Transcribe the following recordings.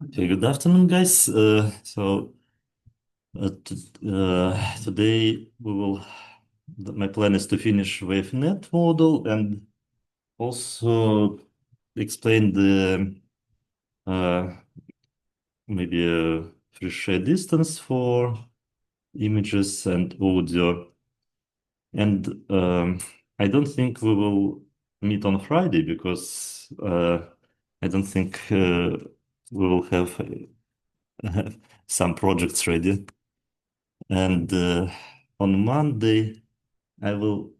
Okay, good afternoon, guys. Today my plan is to finish WaveNet model and also explain the maybe a free share distance for images and audio. And I don't think we will meet on Friday because I don't think we will have some projects ready. And on Monday, I will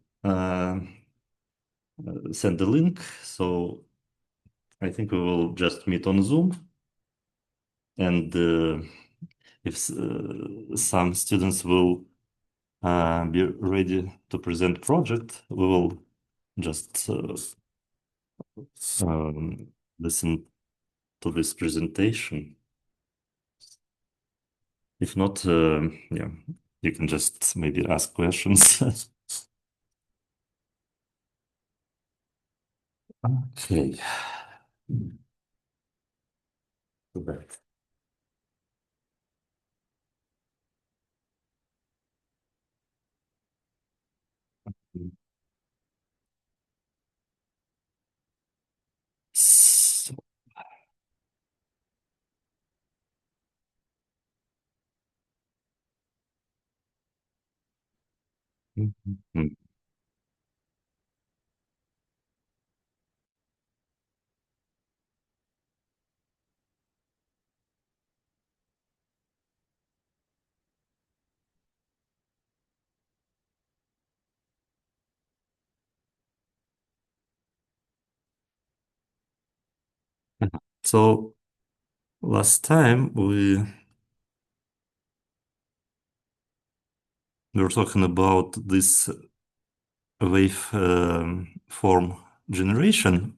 send the link. So I think we will just meet on Zoom. And if some students will be ready to present project, we will just listen to this presentation. If not, yeah, you can just maybe ask questions. Okay. Right. So, mhm. So last time we were talking about this wave form generation.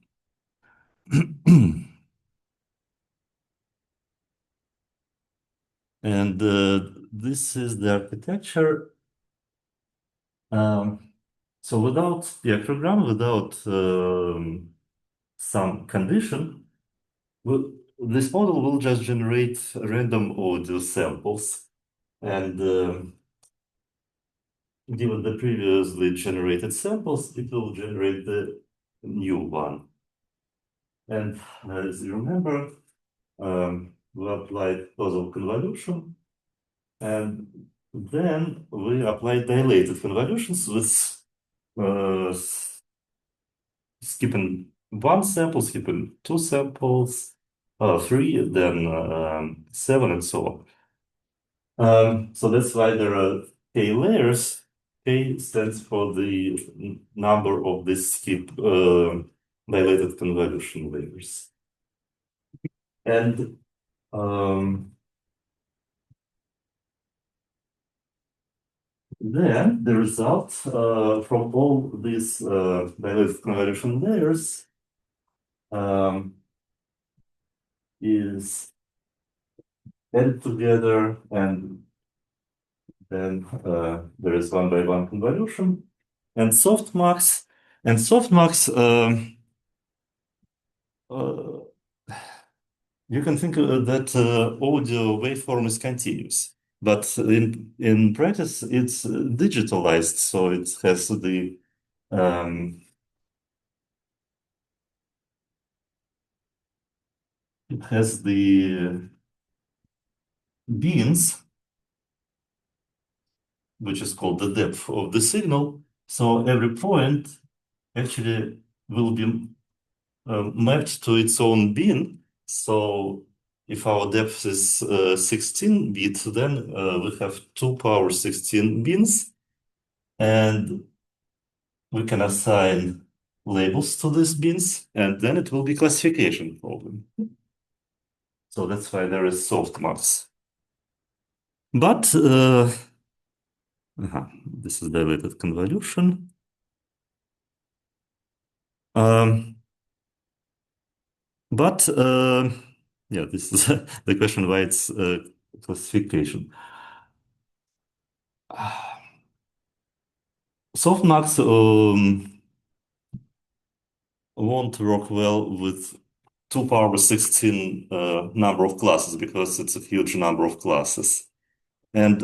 And this is the architecture. So without program, without some condition, this model will just generate random audio samples. And given the previously generated samples, it will generate the new one. And as you remember, we applied causal convolution, and then we applied dilated convolutions with skipping one sample, skipping two samples, three, then seven, and so on. So that's why there are k layers. K stands for the number of the skip dilated convolution layers. And then the result from all these dilated convolution layers is added together, and then there is one by one convolution and softmax. And softmax, you can think that audio waveform is continuous, but in practice it's digitalized, so it has the beans, which is called the depth of the signal. So every point actually will be mapped to its own bin. So if our depth is 16 bits, then we have 2 power 16 bins, and we can assign labels to these bins, and then it will be classification problem. So that's why there is softmax. But this is dilated convolution. Um, but yeah, this is the question why it's classification. Softmax won't work well with 2 power 16 number of classes because it's a huge number of classes. And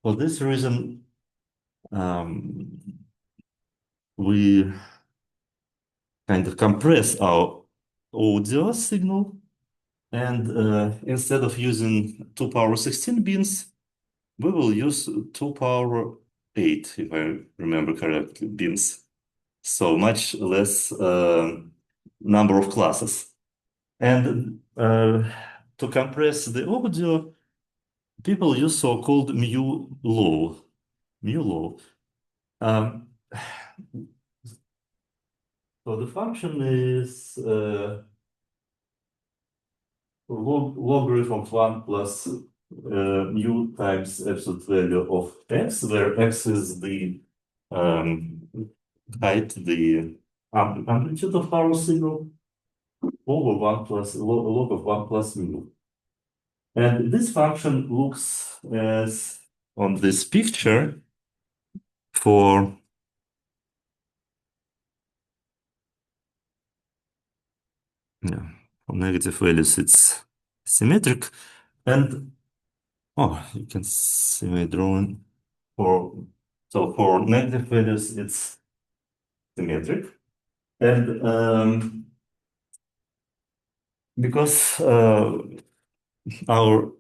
for this reason, um, we kind of compress our audio signal. And instead of using 2 power 16 bins, we will use 2 power 8, if I remember correctly, bins. So much less number of classes. And to compress the audio, people use so-called mu low. Um, so the function is logarithm of 1 plus mu times absolute value of x, where x is the height, the amplitude of our signal, over 1 plus log of 1 plus mu. And this function looks as on this picture for yeah, for negative values it's symmetric, and oh, you can see my drawing for so for negative values it's symmetric, and because our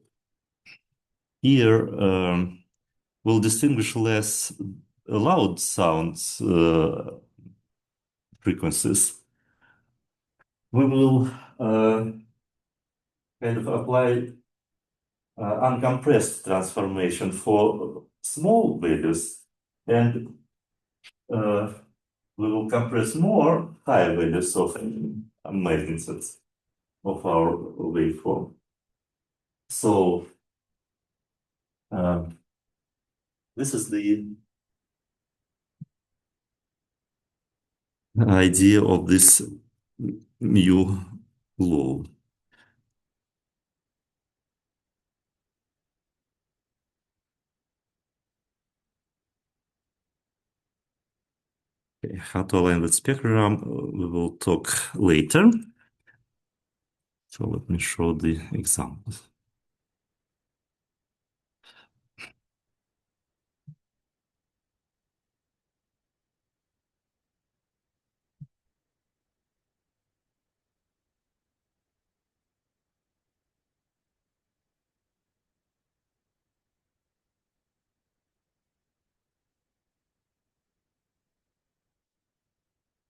ear will distinguish less loud sounds frequencies, we will kind of apply uncompressed transformation for small values, and uh, we will compress more high values of magnitudes of our waveform. So this is the idea of this mu law. Okay, how to align with spectrum, we will talk later. So let me show the examples.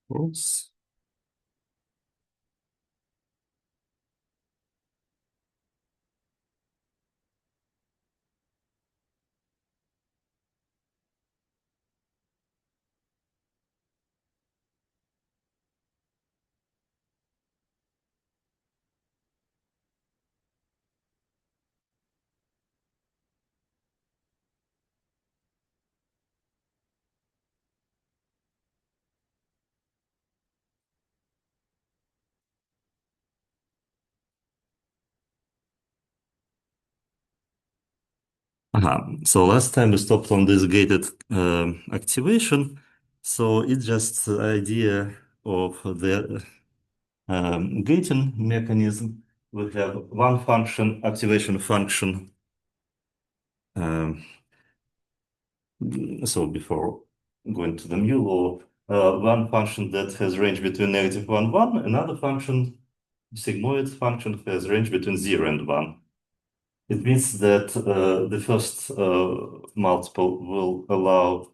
Rules. So last time we stopped on this gated activation. So it's just the idea of the gating mechanism. We have one function, activation function. So before going to the mu law, one function that has range between negative 1, 1, another function, sigmoid function, has range between 0 and 1. It means that the first multiple will allow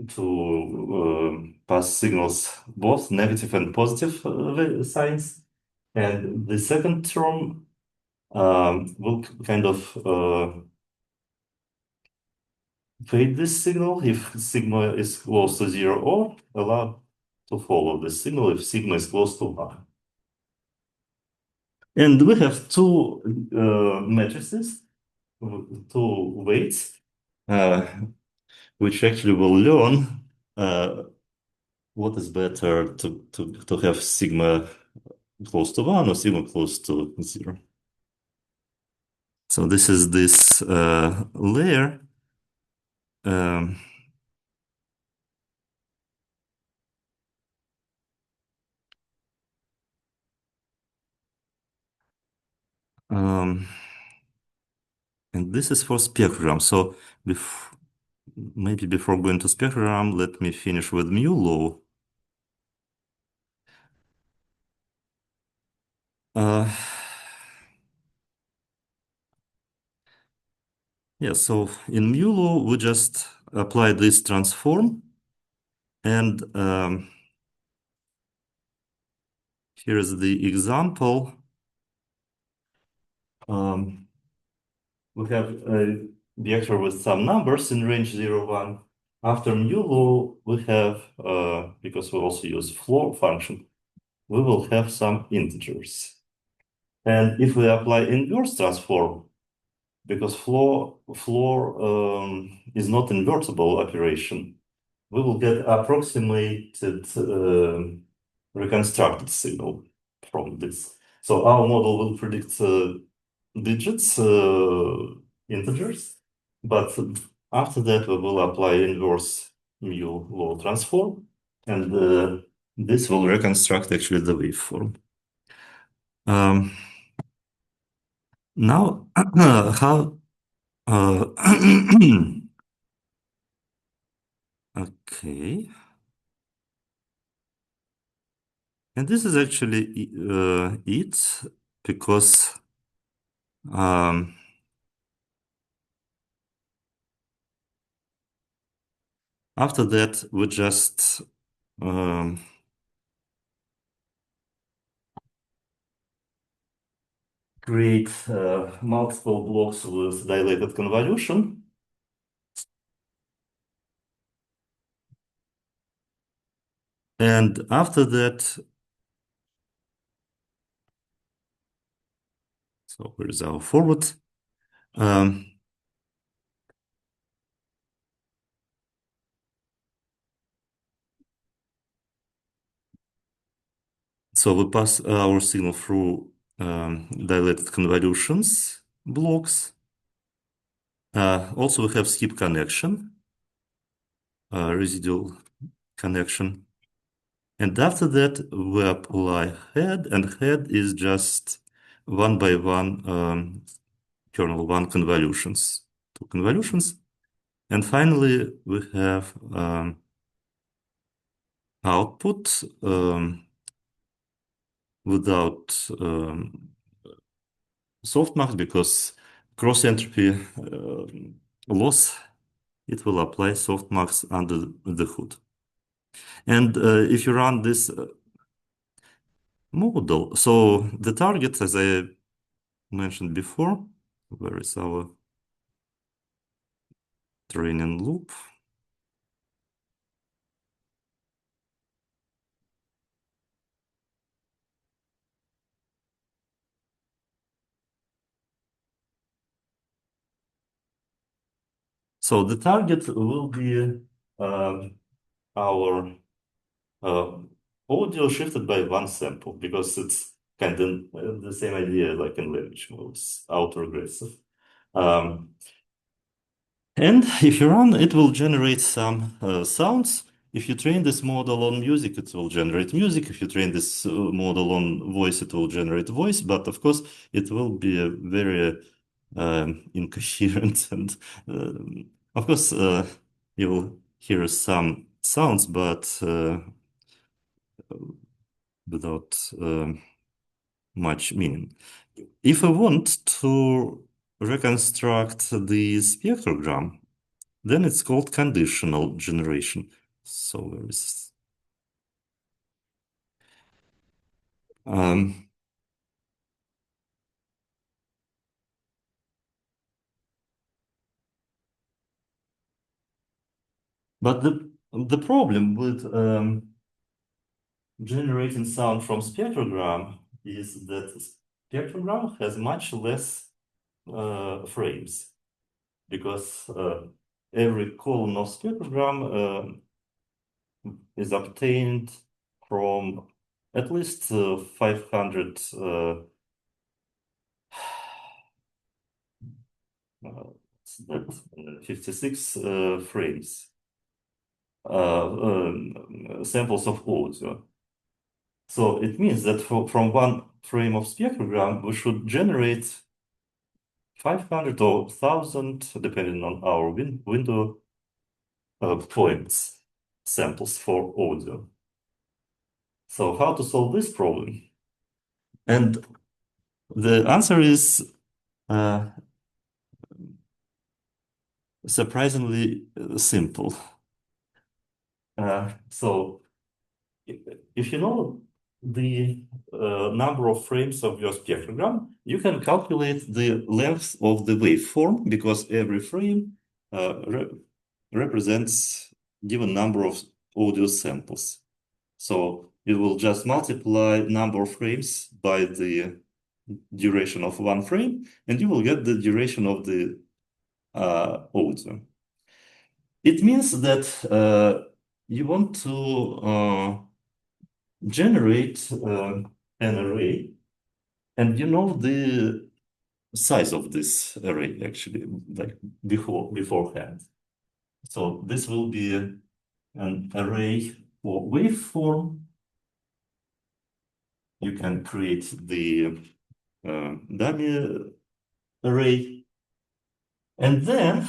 to pass signals both negative and positive signs. And the second term will kind of fade this signal if sigma is close to 0, or allow to follow the signal if sigma is close to 1. And we have two matrices, two weights, uh, which actually will learn what is better to have sigma close to 1 or sigma close to 0. So this is this layer. Um, um, and this is for spectrogram. So maybe before going to spectrogram, let me finish with mu law. Uh, yeah, so in mu law, we just apply this transform. And here is the example. We have a vector with some numbers in range 0, 1. After mu law, we have, because we also use floor function, we will have some integers. And if we apply inverse transform, because floor is not invertible operation, we will get approximated reconstructed signal from this. So our model will predict digits, integers, but after that we will apply inverse mu law transform, and this will reconstruct actually the waveform. Now, how okay. And this is actually it, because after that we just create multiple blocks with dilated convolution. And after that, so where is our forward? So we pass our signal through dilated convolutions blocks. Also, we have skip connection, residual connection. And after that, we apply head, and head is just one by one kernel one convolutions, two convolutions. And finally, we have output without softmax, because cross entropy loss, it will apply softmax under the hood. And if you run this model, so the target, as I mentioned before, where is our training loop? So the target will be our audio shifted by one sample, because it's kind of the same idea like in language models, autoregressive. And if you run, it will generate some sounds. If you train this model on music, it will generate music. If you train this model on voice, it will generate voice. But of course, it will be a very incoherent, and of course, you will hear some sounds, but without much meaning. If I want to reconstruct the spectrogram, then it's called conditional generation. So where is um, but the problem with generating sound from spectrogram is that spectrogram has much less frames because every column of spectrogram is obtained from at least 500 56 frames, samples of audio. So it means that from one frame of spectrogram, we should generate 500 or 1,000, depending on our window, points, samples for audio. So how to solve this problem? And the answer is surprisingly simple. So if you know the number of frames of your spectrogram, you can calculate the length of the waveform because every frame represents given number of audio samples. So you will just multiply number of frames by the duration of one frame, and you will get the duration of the audio. It means that you want to generate an array, and you know the size of this array actually, like beforehand. So this will be an array for waveform. You can create the dummy array, and then,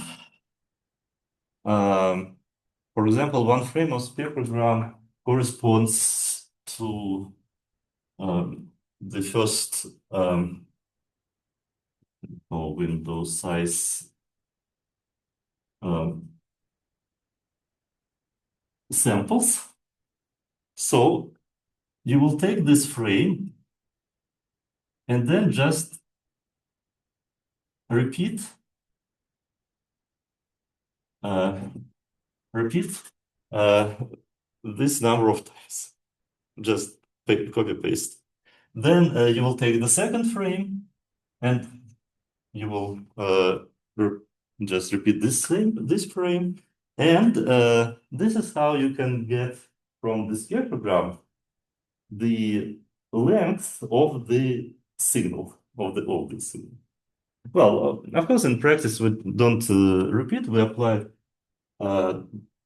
for example, one frame of spectrogram corresponds to the first window size samples. So you will take this frame and then just repeat this number of times. Just copy paste. Then you will take the second frame and you will just repeat this frame. And this is how you can get from the spectrogram the length of the signal, of the audio signal. Well, of course, in practice, we don't repeat, we apply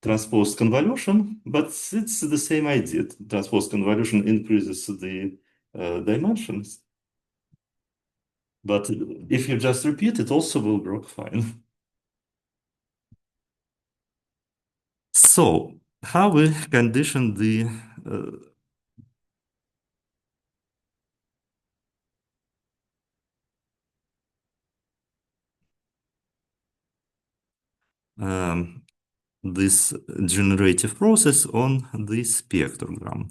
transposed convolution, but it's the same idea. Transposed convolution increases the dimensions. But if you just repeat, it also will work fine. So, how we condition the this generative process on the spectrogram?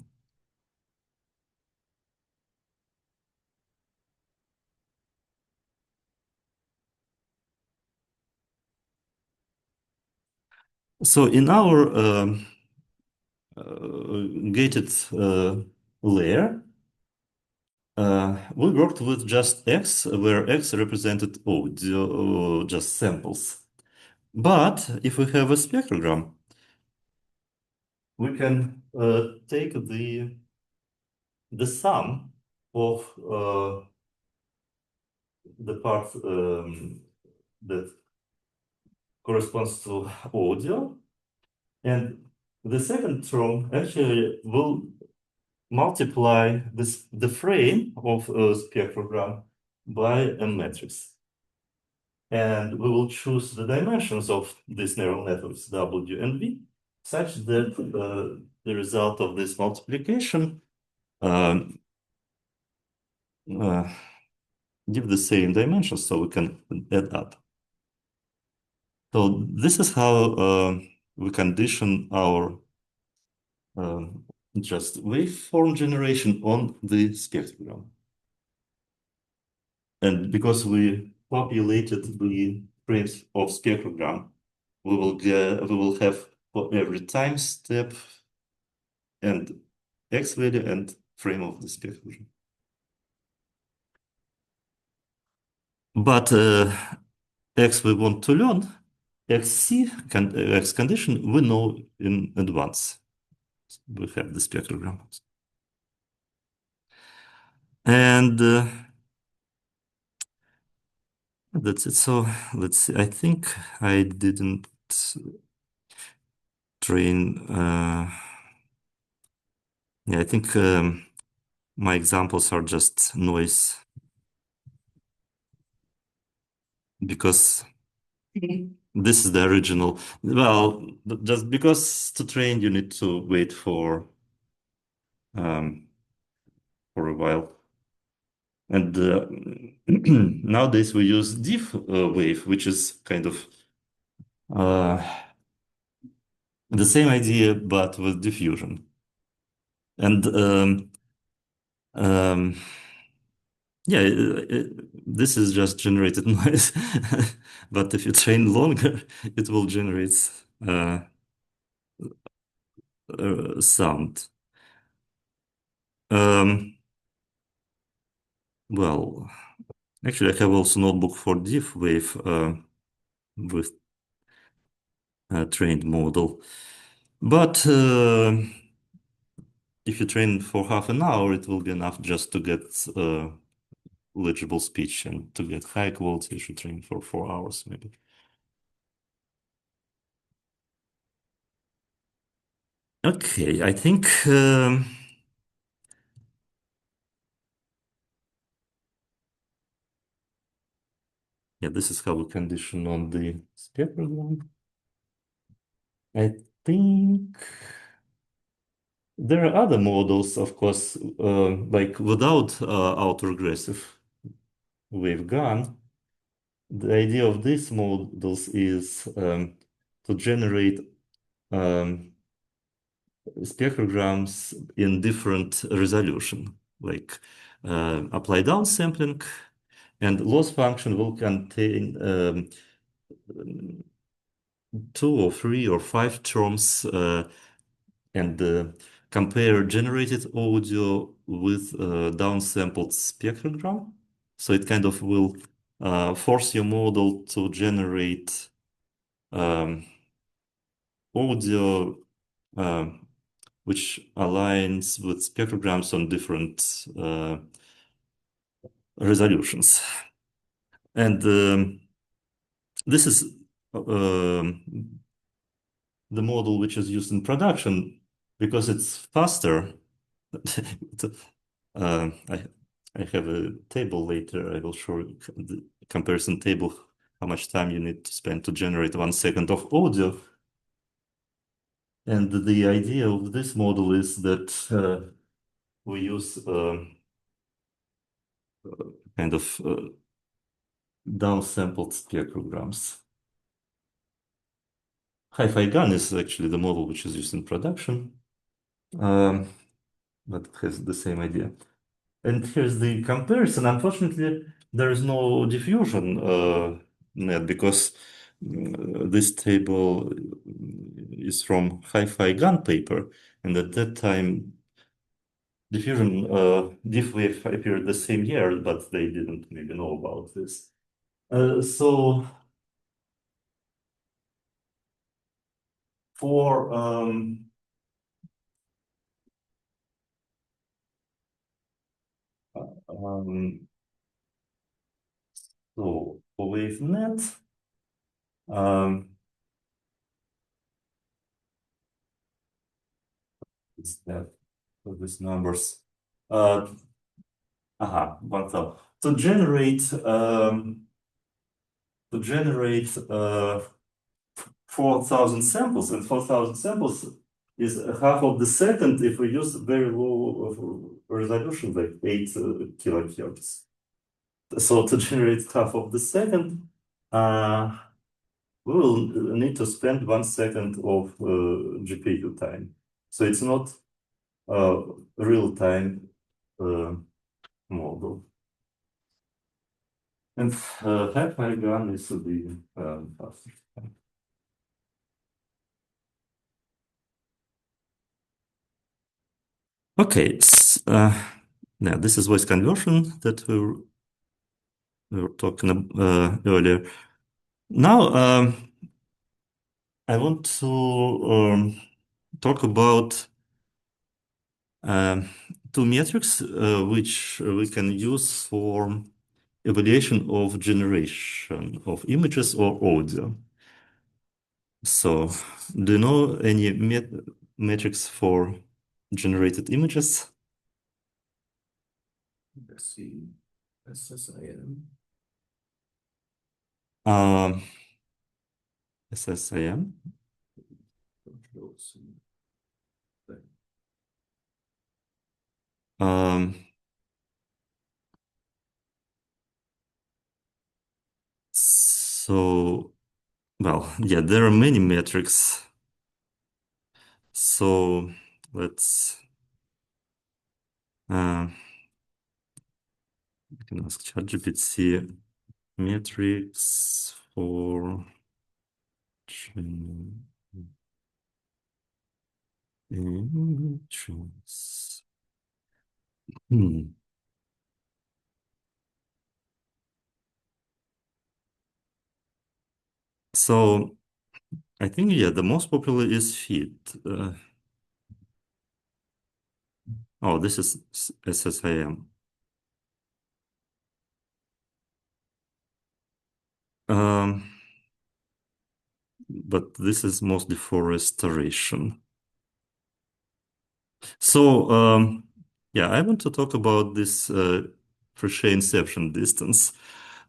So in our gated layer, we worked with just X, where X represented audio, just samples. But if we have a spectrogram, we can take the sum of the part that corresponds to audio, and the second term actually will multiply the frame of a spectrogram by a matrix. And we will choose the dimensions of these neural networks, W and V, such that the result of this multiplication give the same dimensions, so we can add up. So this is how we condition our just waveform generation on the spectrogram. And because we populated the frames of spectrogram, we will have for every time step and X value and frame of the spectrogram. But X we want to learn, X condition we know in advance. We have the spectrogram. And that's it. So let's see. I think I didn't train. Yeah, I think my examples are just noise because this is the original. Well, just because to train you need to wait um, for a while. And nowadays we use diff wave, which is kind of uh, the same idea but with diffusion. And um, yeah, this is just generated noise. But if you train longer, it will generate uh, sound. Um, well, actually, I have also notebook for diff wave with a trained model. But if you train for half an hour, it will be enough just to get legible speech, and to get high quality, you should train for 4 hours maybe. Okay, I think yeah, this is how we condition on the spectrogram. I think there are other models, of course, like without autoregressive wavegun. The idea of these models is to generate um, spectrograms in different resolution, like apply downsampling, and loss function will contain two or three or five terms and compare generated audio with downsampled spectrogram. So it kind of will force your model to generate audio which aligns with spectrograms on different resolutions. And this is the model which is used in production because it's faster. uh, I, I have a table later. I will show you the comparison table, how much time you need to spend to generate 1 second of audio. And the idea of this model is that we use kind of downsampled spectrograms. Hi-Fi GAN is actually the model which is used in production, but it has the same idea. And here's the comparison. Unfortunately, there is no diffusion net because this table is from Hi-Fi GAN paper, and at that time, diffusion diff wave appeared the same year, but they didn't maybe know about this. So for um, for WaveNet, um, it's that for these numbers. Uh, One thought. To generate 4,000 samples, and 4,000 samples is half of the second if we use very low resolution, like 8 kilohertz. So to generate half of the second, we will need to spend 1 second of GPU time. So it's not a real-time model. And half my gun is to be faster. Okay, now this is voice conversion that we we were talking earlier. Now, I want to talk about um, two metrics which we can use for evaluation of generation of images or audio. So, do you know any metrics for generated images? Let's see. SSIM. Um, SSIM. Um, so, well, yeah, there are many metrics. So let's uh, you can ask ChatGPT metrics for images. Hmm. So I think yeah, the most popular is feed. Oh, this is SSIM. Um, but this is mostly for restoration. So yeah, I want to talk about this Frechet inception distance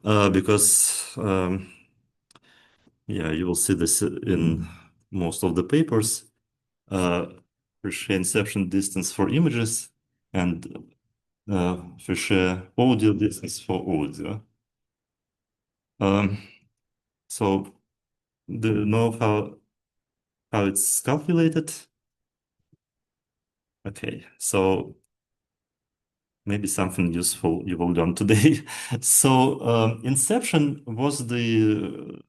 because yeah, you will see this in most of the papers. Uh, Frechet inception distance for images and Frechet audio distance for audio. Um, so do you know how it's calculated? Okay, so maybe something useful you will learn today. So inception was the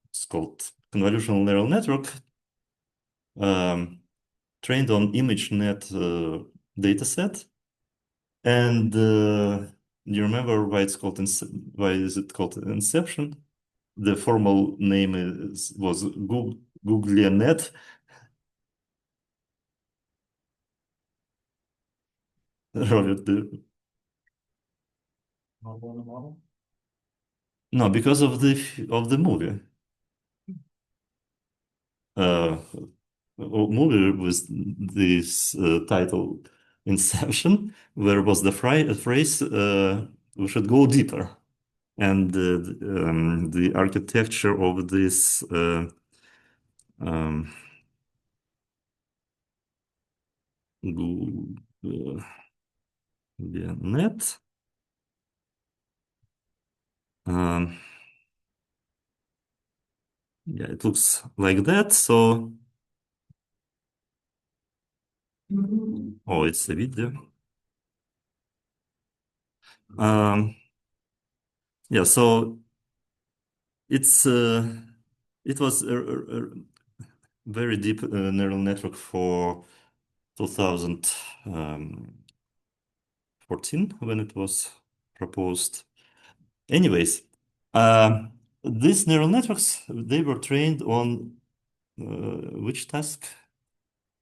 it's called convolutional neural network um, trained on ImageNet dataset. And you remember why it's called why is it called Inception? The formal name was GoogleNet. Robert, no, because of the movie. Uh, movie with this title Inception, where was the phrase we should go deeper. And the architecture of this um, Google net um, yeah, it looks like that. So, oh, it's a video. Um, yeah, so it's it was a very deep neural network for 2014 when it was proposed. Anyways, these neural networks they were trained on which task?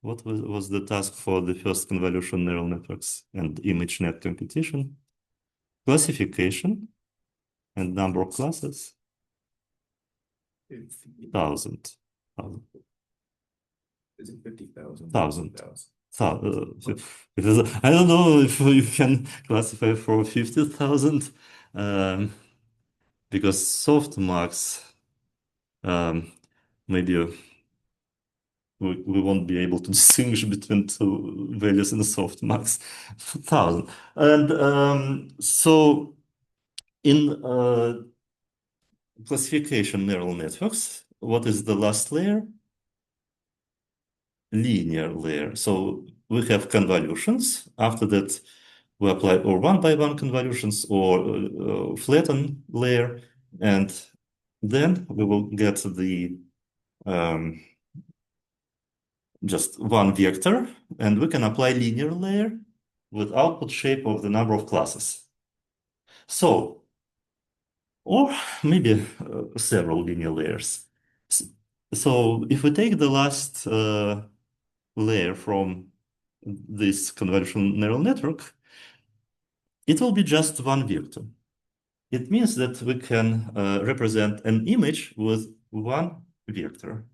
What was the task for the first convolution neural networks and ImageNet competition? Classification and number of classes? Thousand. Thousand. Is it 50,000? Thousand. Because I don't know if you can classify for 50,000 um, because softmax maybe we won't be able to distinguish between two values in the softmax 1,000. And so in classification neural networks, what is the last layer? Linear layer. So we have convolutions. After that, we apply or one by one convolutions or flatten layer, and then we will get the um, just one vector, and we can apply linear layer with output shape of the number of classes. So, or maybe several linear layers. So if we take the last layer from this convolutional neural network, it will be just one vector. It means that we can represent an image with one vector.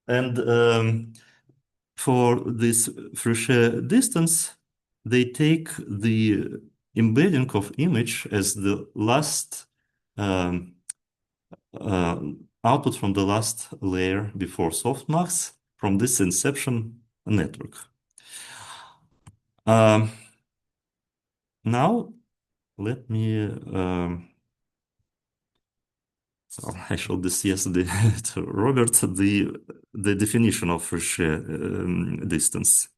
And for this Fréchet distance, they take the embedding of image as the last um, uh, output from the last layer before softmax from this inception network. Now, let me I showed this yesterday to Robert, the definition of Fréchet distance.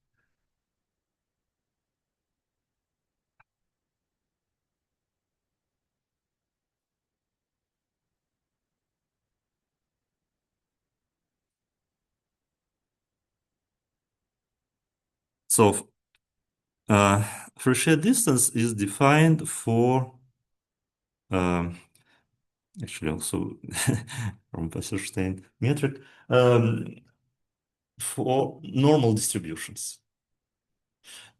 So Fréchet distance is defined for actually also from Wasserstein metric for normal distributions.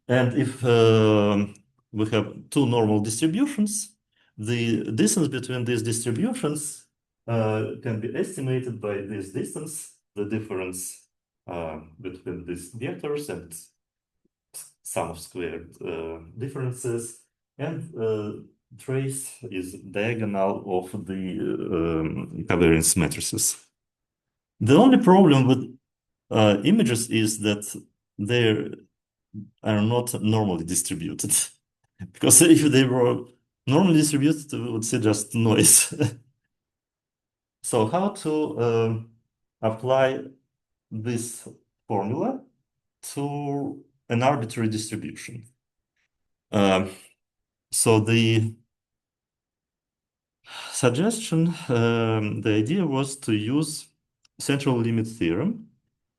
And if we have two normal distributions, the distance between these distributions can be estimated by this distance, the difference between these vectors and sum of squared differences, and trace is diagonal of the covariance matrices. The only problem with images is that they are not normally distributed. Because if they were normally distributed, we would see just noise. So how to apply this formula to an arbitrary distribution? So the suggestion, the idea was to use central limit theorem,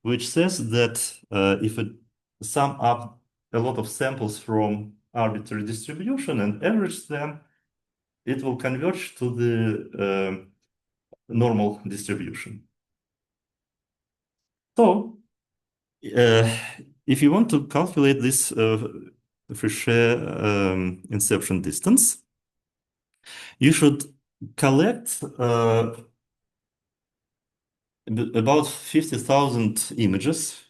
which says that if we sum up a lot of samples from arbitrary distribution and average them, it will converge to the normal distribution. So if you want to calculate this Fréchet inception distance, you should collect about 50,000 images,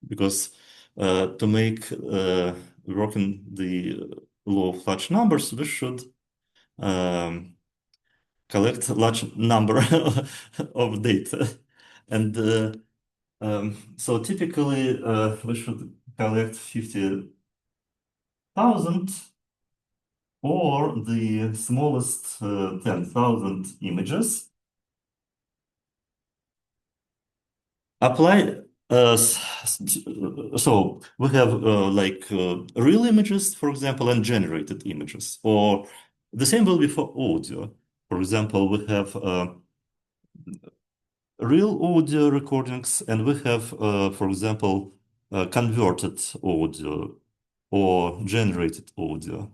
because to make working the law of large numbers, we should collect a large number of data. And so typically we should collect 50,000 or the smallest 10,000 images. Apply so we have like real images, for example, and generated images, or the same will be for audio. For example, we have real audio recordings, and we have, for example, converted audio or generated audio.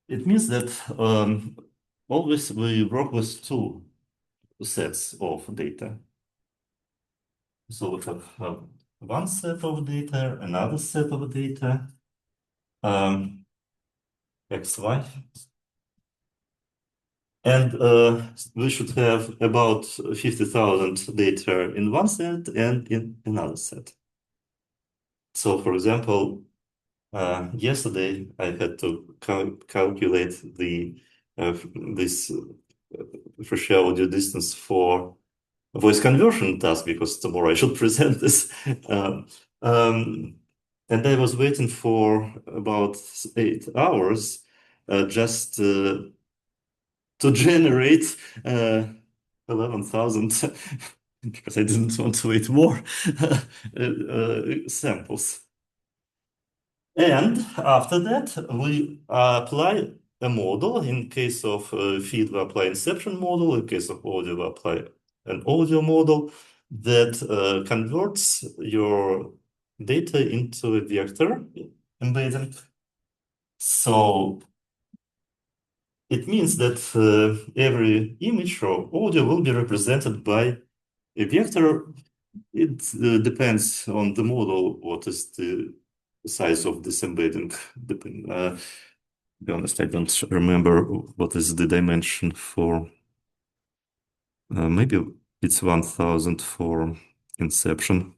It means that always we work with two sets of data. So we have one set of data, another set of data, X, Y. And we should have about 50,000 data in one set and in another set. So for example, yesterday I had to calculate the this Fréchet audio distance for voice conversion task, because tomorrow I should present this. And I was waiting for about 8 hours just to generate 11,000 because I didn't want to wait more samples. And after that, we apply a model. In case of feed, we apply inception model. In case of audio, we apply an audio model. that converts your data into a vector embedding. So it means that every image or audio will be represented by a vector. It depends on the model, what is the size of this embedding. To be honest, I don't remember what is the dimension for. Maybe it's 1000 for inception.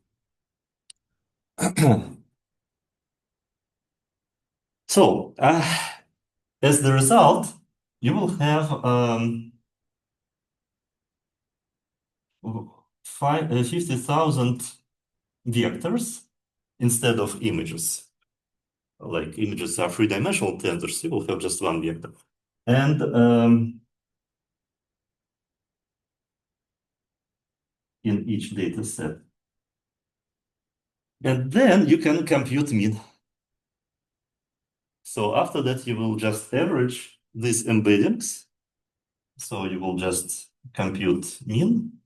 So, as the result, you will have 50,000 vectors instead of images. Like images are three-dimensional tensors, you will have just one vector. And in each data set. And then you can compute mean. So after that, you will just average these embeddings. So you will just compute mean.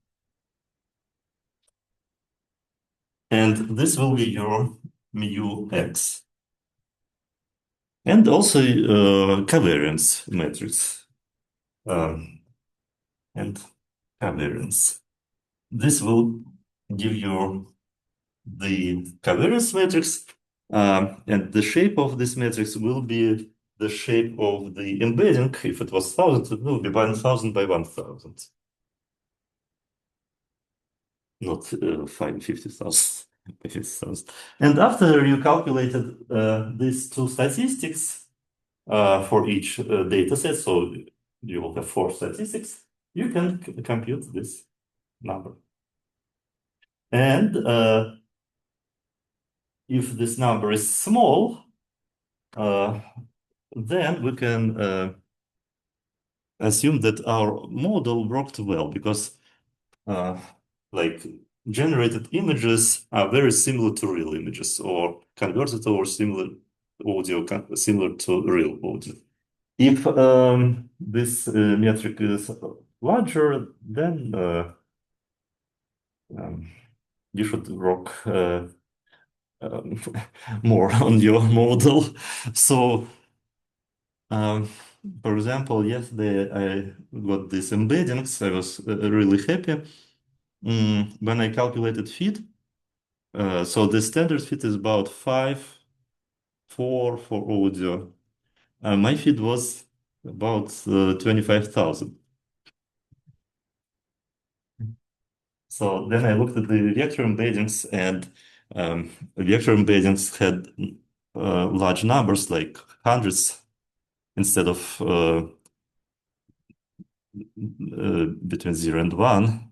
And this will be your mu x. And also covariance matrix. And covariance. This will give you the covariance matrix, and the shape of this matrix will be the shape of the embedding. If it was 1000, it will be 1000 by 1000, not 50,000 by 50,000. And after you calculated these two statistics for each data set, so you will have four statistics, you can compute this number. And if this number is small, then we can assume that our model worked well because like generated images are very similar to real images or converted or similar audio similar to real audio. If this metric is larger, then you should work um, more on your model. So for example, yesterday I got these embeddings. I was really happy. When I calculated fit, so the standard fit is about 5.4 for audio. My fit was about 25,000. So then I looked at the vector embeddings, and vector embeddings had large numbers, like hundreds, instead of between 0 and 1.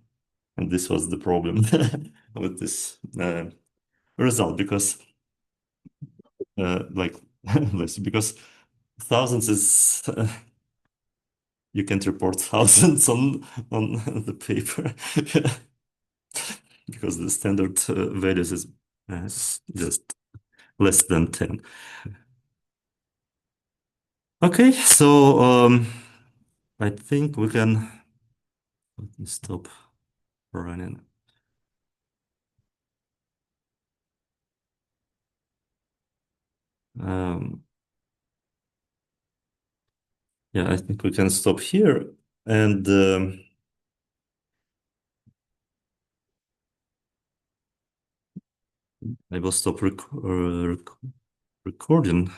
And this was the problem with this result, because like because thousands is you can't report thousands on the paper because the standard values is just less than 10. Okay, so I think we can let me stop running. Yeah, I think we can stop here, and I will stop recording